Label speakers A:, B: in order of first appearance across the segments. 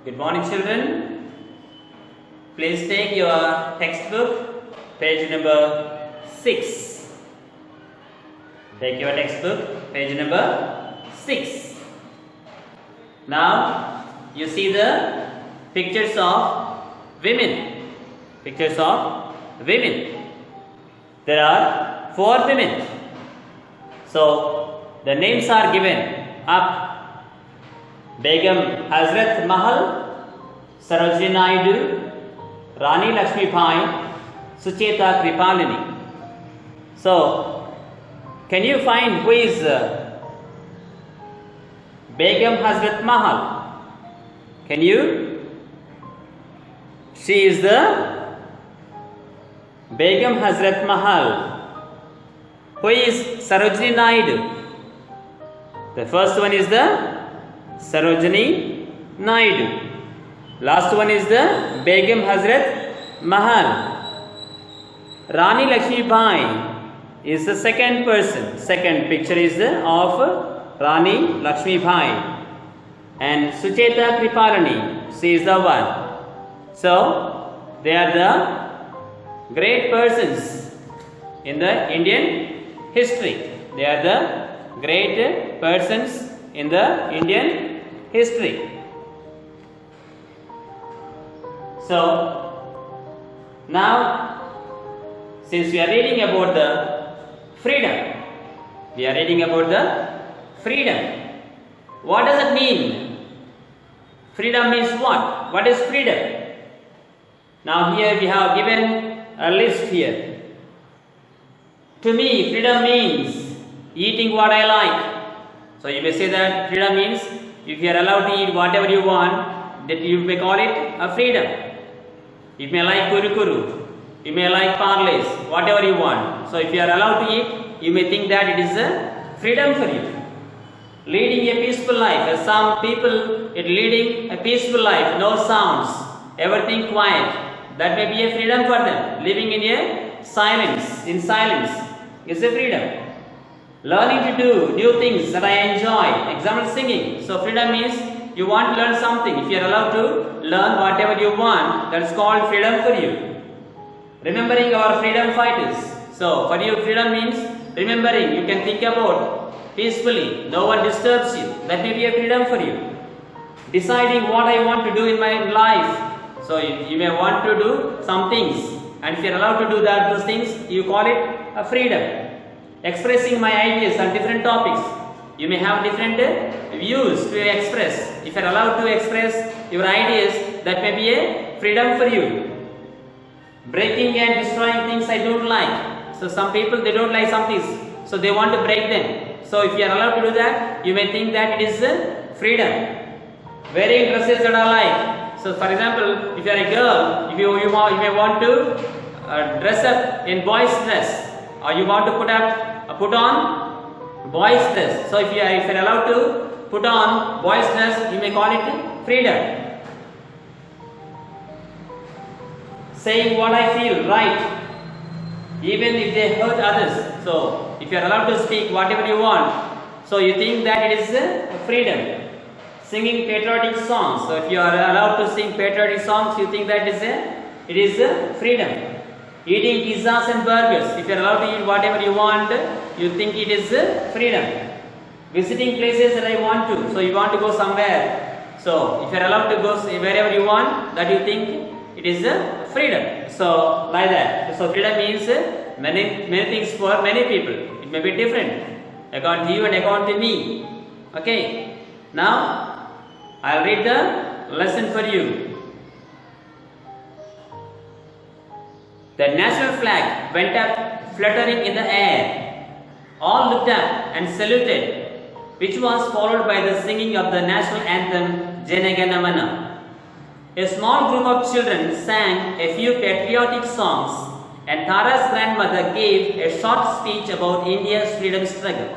A: Good morning, children. Please take your textbook, page number 6. Take your textbook, page number 6. Now, you see the pictures of women. Pictures of women. There are 4 women. So, the names are given up. Begum Hazrat Mahal, Sarojini Naidu, Rani Lakshmi Bai, Sucheta Kripalini. So, can you find who is Begum Hazrat Mahal? Can you? She is the Begum Hazrat Mahal. Who is Sarojini Naidu? The first one is the Sarojini Naidu. Last one is the Begum Hazrat Mahal. Rani Lakshmi Bai is the second person. Second picture is of Rani Lakshmi Bai. And Sucheta Kripalani, she is the one. So, they are the great persons in the Indian history. They are the great persons in the Indian history. So, now, since we are reading about the freedom, what does it mean? Freedom means what? What is freedom? Now, here we have given a list here. To me, freedom means eating what I like. So, you may say that freedom means if you are allowed to eat whatever you want, that you may call it a freedom. You may like kurukuru, you may like parlays, whatever you want. So, if you are allowed to eat, you may think that it is a freedom for you. Leading a peaceful life. Some people, leading a peaceful life, no sounds, everything quiet. That may be a freedom for them. Living in a silence, is a freedom. Learning to do new things that I enjoy. Example, singing. So, freedom means you want to learn something. If you are allowed to learn whatever you want, that is called freedom for you. Remembering our freedom fighters. So, for you, freedom means remembering. You can think about peacefully. No one disturbs you. That may be a freedom for you. Deciding what I want to do in my life. So, you may want to do some things. And if you are allowed to do those things, you call it a freedom. Expressing my ideas on different topics. You may have different views to express. If you are allowed to express your ideas, that may be a freedom for you. Breaking and destroying things I don't like. So, some people, they don't like some things. So, they want to break them. So, if you are allowed to do that, you may think that it is freedom. Wearing dresses that I like. So, for example, if you are a girl, if you may want to dress up in boy's dress, or you want to put on boy's dress. So, if you are allowed to put on boy's dress, you may call it freedom. Saying what I feel right, even if they hurt others. So, if you are allowed to speak whatever you want, so you think that it is freedom. Singing patriotic songs. So, if you are allowed to sing patriotic songs, you think that it is freedom. Eating pizzas and burgers. If you are allowed to eat whatever you want, you think it is freedom. Visiting places that I want to. So, you want to go somewhere. So, if you are allowed to go wherever you want, that you think it is freedom. So, like that. So, freedom means many things for many people. It may be different according to you and according to me. Okay. Now, I will read the lesson for you. The national flag went up fluttering in the air. All looked up and saluted, which was followed by the singing of the national anthem Jana Gana Mana. A small group of children sang a few patriotic songs, and Tara's grandmother gave a short speech about India's freedom struggle.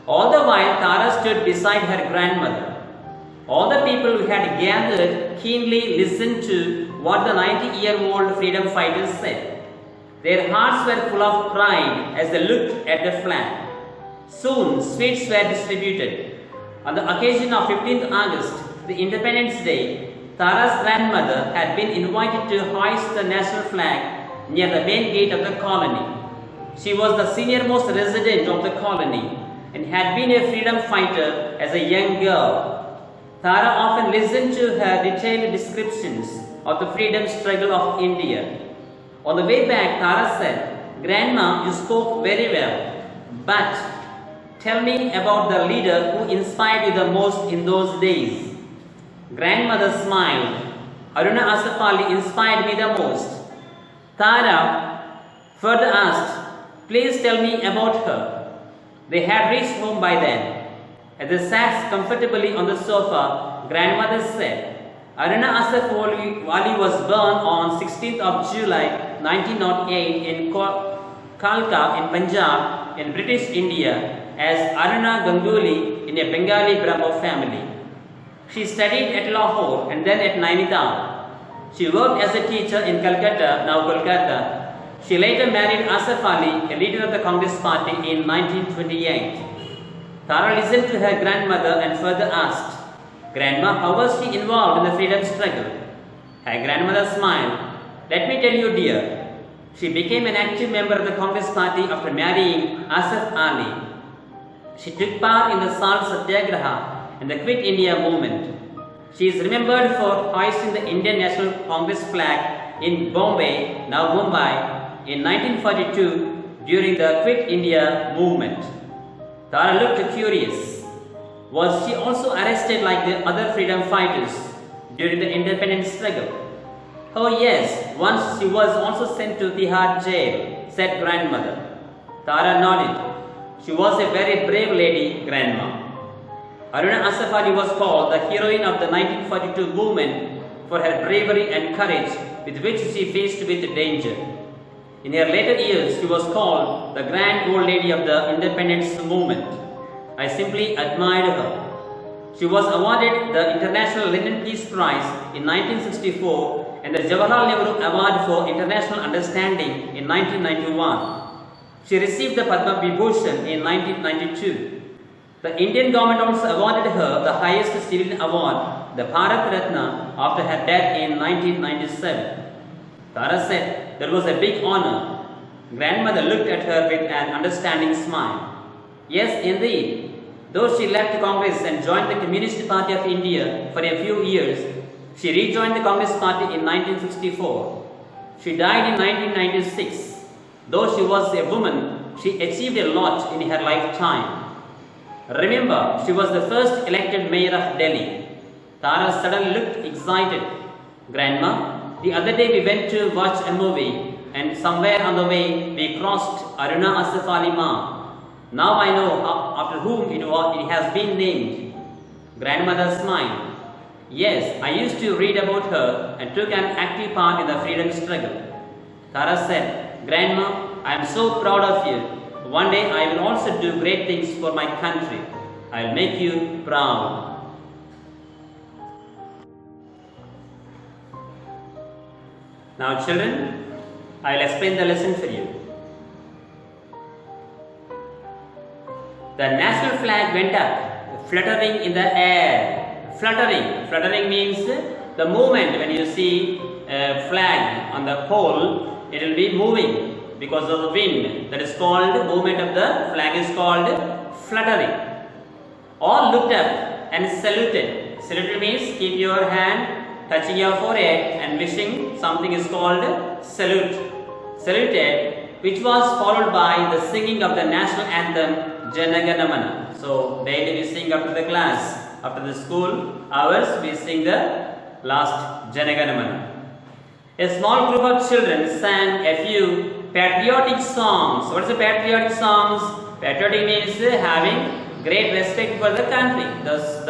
A: All the while, Tara stood beside her grandmother. All the people who had gathered keenly listened to what the 90-year-old freedom fighters said. Their hearts were full of pride as they looked at the flag. Soon, sweets were distributed. On the occasion of 15th August, the Independence Day, Tara's grandmother had been invited to hoist the national flag near the main gate of the colony. She was the senior-most resident of the colony and had been a freedom fighter as a young girl. Tara often listened to her detailed descriptions of the freedom struggle of India. On the way back, Tara said, "Grandma, you spoke very well, but tell me about the leader who inspired you the most in those days." Grandmother smiled. "Aruna Asaf inspired me the most." Tara further asked, "Please tell me about her." They had reached home by then. As they sat comfortably on the sofa, grandmother said, "Aruna Asaf Ali was born on 16th of July 1908 in Kalka in Punjab in British India as Aruna Ganguly in a Bengali Brahmo family. She studied at Lahore and then at Nainital. She worked as a teacher in Calcutta, now Kolkata. She later married Asaf Ali, a leader of the Congress Party, in 1928. Tara listened to her grandmother and further asked, "Grandma, how was she involved in the freedom struggle?" Her grandmother smiled. "Let me tell you, dear. She became an active member of the Congress Party after marrying Asaf Ali. She took part in the Salt Satyagraha and the Quit India movement. She is remembered for hoisting the Indian National Congress flag in Bombay, now Mumbai, in 1942 during the Quit India movement." Tara looked curious. Was she also arrested like the other freedom fighters during the independence struggle? "Oh yes, once she was also sent to Tihar jail," said grandmother. Tara nodded. "She was a very brave lady, Grandma." Aruna Asaf Ali was called the heroine of the 1942 movement for her bravery and courage with which she faced with danger. In her later years, she was called the grand old lady of the independence movement. I simply admired her. She was awarded the International Lenin Peace Prize in 1964 and the Jawaharlal Nehru Award for International Understanding in 1991. She received the Padma Vibhushan in 1992. The Indian government also awarded her the highest civilian award, the Bharat Ratna, after her death in 1997. Tara said, "That was a big honor." Grandmother looked at her with an understanding smile. "Yes, indeed. Though she left Congress and joined the Communist Party of India for a few years, she rejoined the Congress Party in 1964. She died in 1996. Though she was a woman, she achieved a lot in her lifetime. Remember, she was the first elected mayor of Delhi." Tara suddenly looked excited. "Grandma, the other day we went to watch a movie and somewhere on the way we crossed Aruna Asaf Ali Ma. Now I know after whom it has been named." Grandmother smiled. "Yes, I used to read about her and took an active part in the freedom struggle." Tara said, "Grandma, I am so proud of you. One day I will also do great things for my country. I will make you proud." Now children, I will explain the lesson for you. The national flag went up, fluttering in the air. Fluttering means the movement. When you see a flag on the pole, it will be moving because of the wind. That is called movement of the flag is called fluttering. All looked up and saluted. Saluted means keep your hand touching your forehead and wishing something is called salute. Saluted, which was followed by the singing of the national anthem Jana Gana Mana. So daily we sing after the class, after the school hours we sing the last Jana Gana Mana. A small group of children sang a few patriotic songs. What is the patriotic songs? Patriotic means having great respect for the country.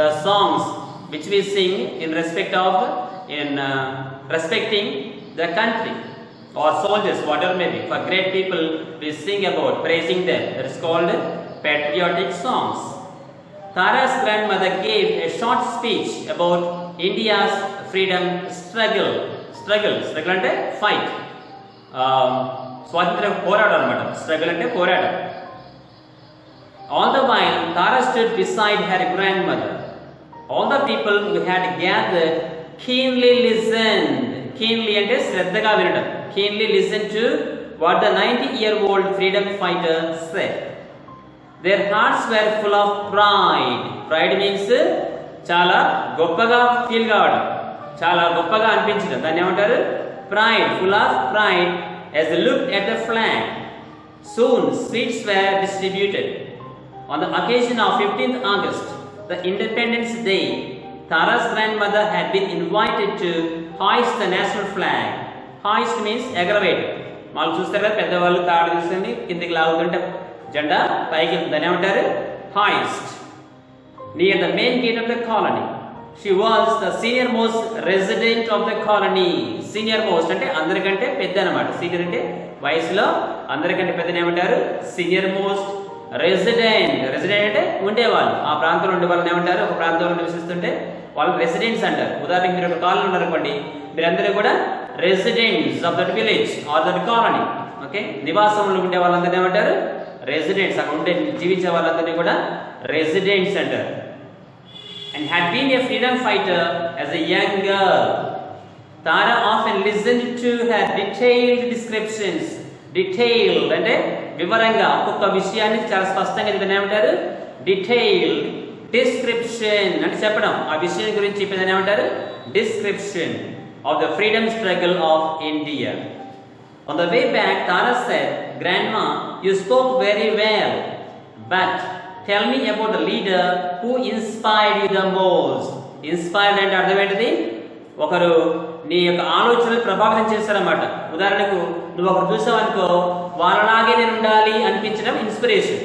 A: The songs which we sing in respecting the country or soldiers, whatever may be. For great people, we sing about praising them. That is called patriotic songs. Tara's grandmother gave a short speech about India's freedom struggle. Struggle అంటే fight. స్వాతంత్ర పోరాటం అన్నమాట. Struggle అంటే పోరాటం. All the while, Tara stood beside her grandmother. All the people who had gathered keenly listened. Keenly అంటే శ్రద్ధగా వినడం. Keenly listened to what the 90-year-old freedom fighter said. Their hearts were full of pride. Pride means చాలా గొప్పగా feel కావడం, చాలా గొప్పగా అనిపించడం. దాన్ని ఏమంటారు? Pride. Full of pride as they looked at the flag. Soon sweets were distributed. On the occasion of 15th August, the Independence Day, Tara's grandmother had been invited to hoist the national flag. Hoist means ఎగరవేయడం. వాళ్ళు చూస్తారు కదా, పెద్దవాళ్ళు తాడు తీసుకొని కిందికి లాగుతుంటే జెండా పైకి, దాన్ని ఏమంటారు? Hoist. Near the main gate of the colony. She was the senior most resident of the colony. Senior most అంటే అందరికంటే పెద్ద అన్నమాట. సీనియర్ అంటే వయసులో అందరికంటే పెద్దని ఏమంటారు? Senior most. రెసిడెంట్. రెసిడెంట్ అంటే ఉండేవాళ్ళు, ఆ ప్రాంతంలో ఉండే వాళ్ళని ఏమంటారు? ఒక ప్రాంతంలో నివసిస్తుంటే వాళ్ళు రెసిడెంట్స్ అంటారు. ఉదాహరణకి మీరు ఒక కాలనీ ఉన్నారనుకోండి, మీరందరూ కూడా residents of that village or that colony. Okay, నివాసంలో ఉండే వాళ్ళందరినీ ఏమంటారు? రెసిడెంట్స్. అక్కడ ఉండే జీవించే వాళ్ళందరినీ కూడా రెసిడెంట్స్ అంటారు. And had been a freedom fighter as a young girl. Tara often listened to her detailed descriptions. Detailed అంటే వివరంగా ఒక్కొక్క విషయాన్ని చాలా స్పష్టంగా చెప్పిన ఏమంటారు? Detailed. Description అంటే చెప్పడం, ఆ విషయం గురించి చెప్పేది ఏమంటారు? Description of the freedom struggle of India. On the way back, Tara said, "Grandma, you spoke very well, but tell me about the leader who inspired you the most." Inspired అంటే అర్థం ఏంటిది? ఒకరు నీ యొక్క ఆలోచనలు ప్రభావితం చేస్తారన్నమాట. ఉదాహరణకు నువ్వు ఒకరు చూసావనుకో, వాళ్ళలాగే నేను ఉండాలి అనిపించడం ఇన్స్పిరేషన్.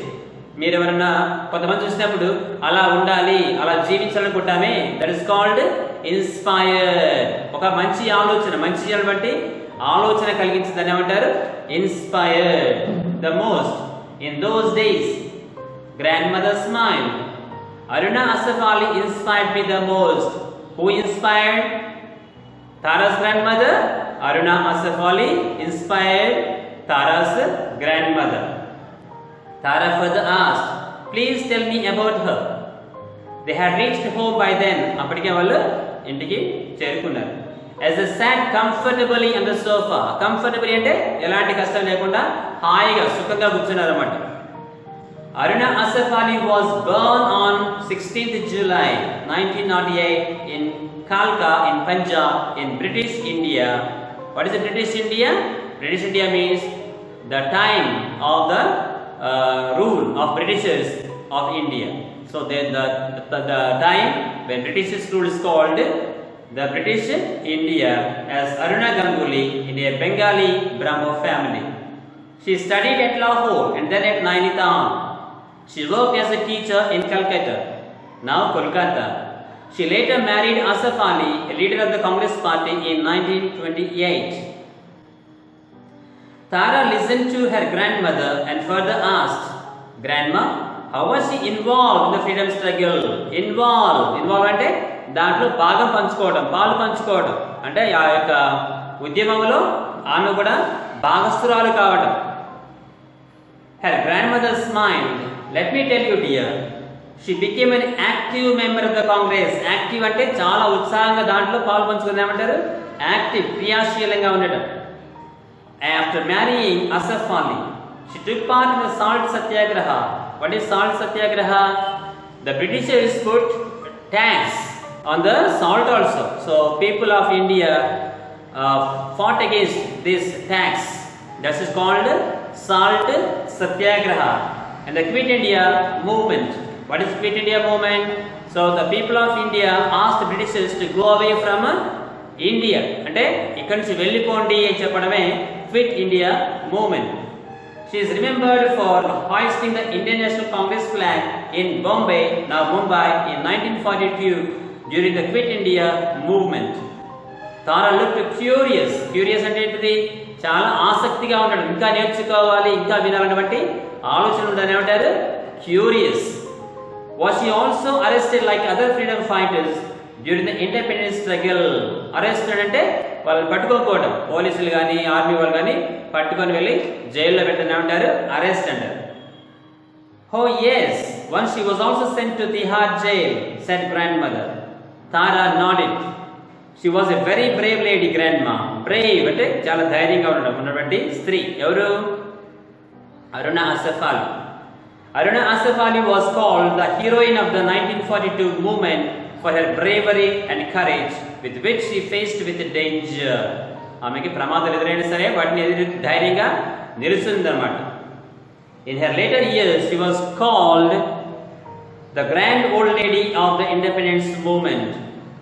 A: మీరు ఎవరన్నా కొంతమంది చూసినప్పుడు అలా ఉండాలి, అలా జీవించాలనుకుంటామే, దట్ ఇస్ కాల్డ్ ఇన్స్పైర్డ్. ఒక మంచి ఆలోచన, మంచి బట్టి ఆలోచన కలిగించిందని ఏమంటారు? Inspired. The most. In those days grandmother smiled. Aruna Asaf inspired me the most. Who inspired? Tara's grandmother. Aruna Asaf inspired Tara's grandmother. Tara further asked, "Please tell me about her." They had reached home by then. అప్పటికే వాళ్ళు ఇంటికి చేరుకున్నారు. As they sat comfortably on the sofa. Comfortably అంటే ఎలాంటి కష్టం లేకుండా హాయిగా సుఖంగా కూర్చున్నారు అన్నమాట. Aruna Asaf was born on 16th July 1908 in Kalka in Punjab in British India. What is the British India? British India means the time of the rule of Britishers of India. So then the time when Britishers rule is called the British India. As Aruna Ganguly in a Bengali Brahmo family. She studied at Lahore and then at Nainital. She worked as a teacher in Calcutta, now Kolkata. She later married Asaf Ali, a leader of the Congress party, in 1928. Tara listened to her grandmother and further asked, "Grandma, how was she involved in the freedom struggle?" Involved అంటే దాంట్లో భాగం పంచుకోవడం, పాలు పంచుకోవడం అంటే ఆ యొక్క ఉద్యమంలో ఆమె కూడా భాగస్థురాలు కావడం. Her grandmother smiled. "Let me tell you, dear, she became an active member of the Congress." Active అంటే చాలా ఉత్సాహంగా దాంట్లో పాలు పంచుకుని ఏమంటారు? యాక్టివ్, క్రియాశీలంగా ఉండటం. After marrying Asaf Ali, she took part in the salt satyagraha. What is salt satyagraha? The Britishers put tax on the salt also. So people of India fought against this tax. That is called salt satyagraha. And the Quit India movement. What is Quit India movement? So the people of India asked the Britishers to go away from India. అంటే ఇక్కడి నుంచి వెళ్ళిపోండి అని చెప్పడమే Quit India movement. She is remembered for hoisting the Indian National Congress flag in Bombay, now Mumbai, in 1942 during the Quit India movement. Tara looked curious. Curious అంటే ఏంటిది? చాలా ఆసక్తిగా ఉంటాడు, ఇంకా నేర్చుకోవాలి, ఇంకా వినాలని బట్టి ఆలోచన ఉండని ఏమంటారు? Curious. Was she also arrested like other freedom fighters during the independence struggle? Arrested అంటే వాళ్ళని పట్టుకోకపోవడం, పోలీసులు కానీ ఆర్మీ వాళ్ళు కానీ పట్టుకొని వెళ్ళి జైల్లో పెట్టని ఏమంటారు? అరెస్ట్ అంటారు. Oh yes, once she was also sent to Tihar jail, said grandmother. Tara nodded. She was a very brave lady, grandma. Brave అంటే చాలా ధైర్యంగా ఉన్నటువంటి స్త్రీ. ఎవరు? Aruna Asaf. Aruna Asaf was called the heroine of the 1942 movement for her bravery and courage with which she faced with danger. ఆమెకి ప్రమాదాలు ఎదురైనా సరే వాటిని ధైర్యంగా నిలుచుందన్నమాట. In her later years, she was called the grand old lady of the independence movement.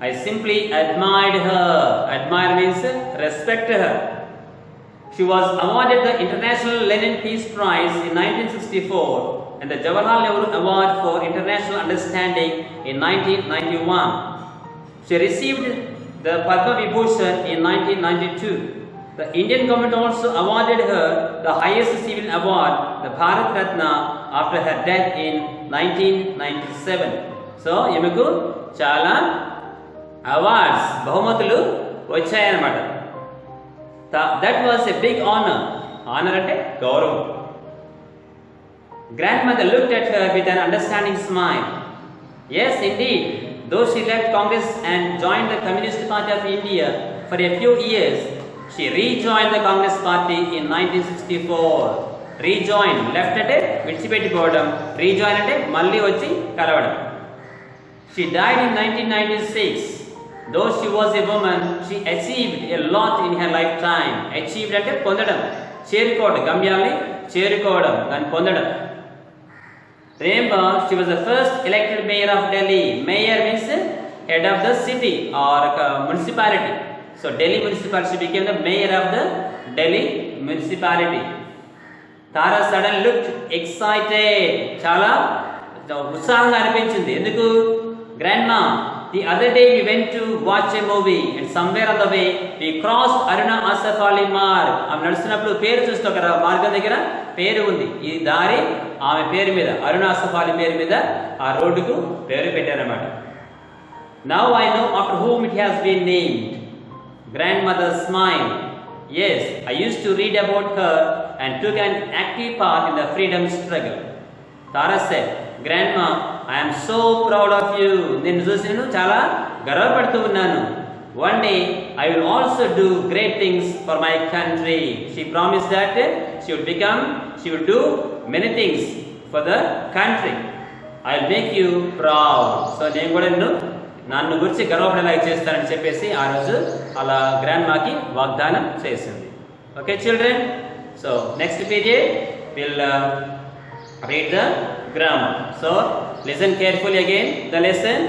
A: I simply admired her. Admire means respect her. She was awarded the International Lenin Peace Prize in 1964 and the Jawaharlal Nehru Award for International Understanding in 1991. She received the Padma Vibhushan in 1992. The Indian government also awarded her the highest civilian award, the Bharat Ratna, after her death in 1997. So, ఈమెకు చాలా awards బహుమతులు వచ్చాయన్నమాట. That was a big honor. Honor అంటే గౌరవం. Grandmother looked at her with an understanding smile. Yes, indeed. Though she left Congress and joined the Communist Party of India for a few years, she rejoined the Congress Party in 1964. Rejoin, left అంటే విడిచిపెట్టిపోవడం, rejoin అంటే మళ్ళీ వచ్చి కలవడం. She died in 1996. Though she was a woman, she achieved a lot in her lifetime. Achieved అంటే పొందడం, చేరుకోవడం, గమ్యాన్ని చేరుకోవడం, దాన్ని పొందడం. Remember, she was the first elected mayor of Delhi. Mayor means head of the city or municipality. So Delhi municipality, she became the mayor of the Delhi municipality. Tara suddenly looked excited. చాలా ఉత్సాహంగా అనిపించింది. ఎందుకు? Grandma, the other day we went to watch a movie and somewhere on the way we crossed Aruna Asaf mark. ఆమె నడుస్తున్నప్పుడు పేరు చూస్తే ఒక మార్గం దగ్గర పేరు ఉంది. ఈ దారి ఆమె పేరు మీద, అరుణా అసఫ్ పేరు మీద ఆ రోడ్డుకు పేరు పెట్టారన్నమాట. Now I know after whom it has been named. Grandmother smiled. Yes, I used to read about her and took an active part in the freedom struggle. Tara said, Grandma, I am so proud of you. నేను చూసి నేను చాలా గర్వపడుతూ ఉన్నాను. One day I will also do great things for my country. She promised that she will do many things for the country. I will make you proud. So నేను కూడా నన్ను గురించి గర్వపడేలా చేస్తానని చెప్పేసి ఆ రోజు అలా గ్రాండ్మాకి వాగ్దానం చేసింది. Okay children, so next period will read the grammar. So listen carefully again the lesson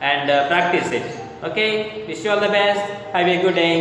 A: and practice it. Okay, wish you all the best. Have a good day.